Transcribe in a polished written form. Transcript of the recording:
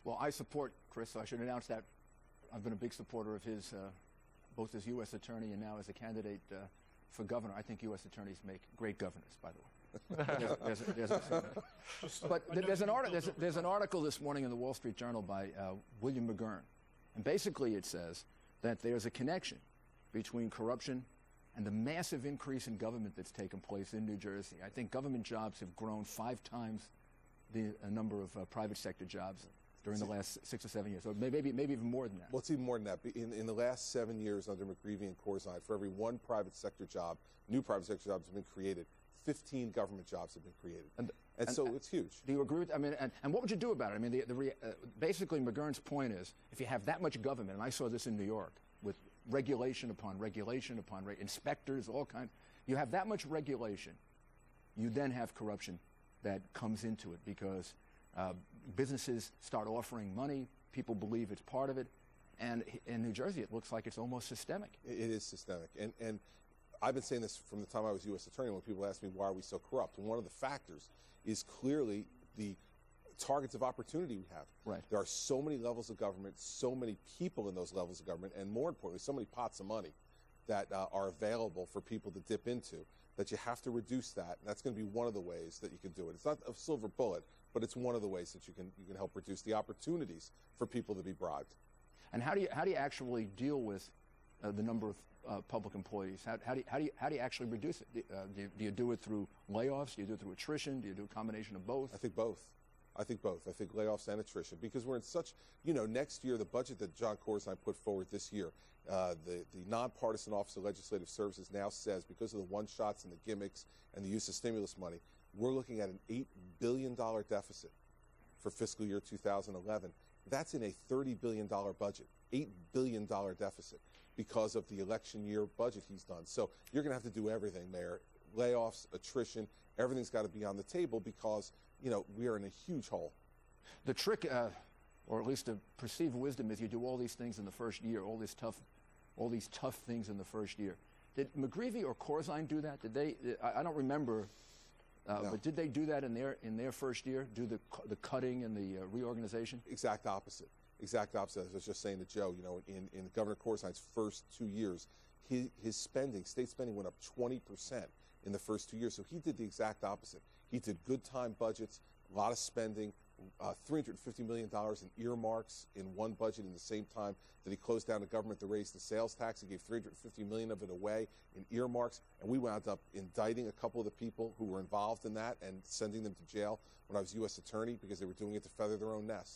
Well, I support Chris, so I should announce that I've been a big supporter of his, both as U.S. attorney and now as a candidate for governor. I think U.S. attorneys make great governors, by the way. There's an article this morning in the Wall Street Journal by William McGurn, and basically it says that there's a connection between corruption and the massive increase in government that's taken place in New Jersey. I think government jobs have grown 5 times the number of private sector jobs during the last 6 or 7 years, or maybe even more than that. Well, it's even more than that. In the last 7 years under McGreevey and Corzine, for every one private sector job, new private sector jobs have been created. 15 government jobs have been created, and so it's huge. Do you agree with? I mean, and what would you do about it? I mean, basically, McGurn's point is, if you have that much government, and I saw this in New York with regulation upon regulation upon inspectors, all kinds. You have that much regulation, you then have corruption that comes into it because businesses start offering money. People believe it's part of it, and in New Jersey, it looks like it's almost systemic. It is systemic, and I've been saying this from the time I was U.S. attorney. When people ask me why are we so corrupt, and one of the factors is clearly the targets of opportunity we have. Right. There are so many levels of government, so many people in those levels of government, and more importantly, so many pots of money that are available for people to dip into, that you have to reduce that. And that's going to be one of the ways that you can do it. It's not a silver bullet, but it's one of the ways that you can help reduce the opportunities for people to be bribed. And how do you actually deal with the number of public employees? How do you actually reduce it? Do you do it through layoffs? Do you do it through attrition? Do you do a combination of both? I think both. I think layoffs and attrition, because we're in such, next year, the budget that John Corzine put forward this year, the nonpartisan Office of Legislative Services now says, because of the one-shots and the gimmicks and the use of stimulus money, we're looking at an $8 billion deficit for fiscal year 2011. That's in a $30 billion budget, $8 billion deficit, because of the election year budget he's done. So you're going to have to do everything, Mayor. Layoffs, attrition, everything's got to be on the table because, we are in a huge hole. The trick, or at least the perceived wisdom, is you do all these things in the first year, all these tough things in the first year. Did McGreevey or Corzine do that? Did they? I don't remember, no. But did they do that in their first year? Do the cutting and the reorganization? Exact opposite. Exact opposite. As I was just saying to Joe, in Governor Corzine's first 2 years, his spending, state spending, went up 20% in the first 2 years. So he did the exact opposite. He did good time budgets, a lot of spending, $350 million in earmarks in one budget in the same time that he closed down the government to raise the sales tax. He gave $350 million of it away in earmarks, and we wound up indicting a couple of the people who were involved in that and sending them to jail when I was U.S. attorney because they were doing it to feather their own nest.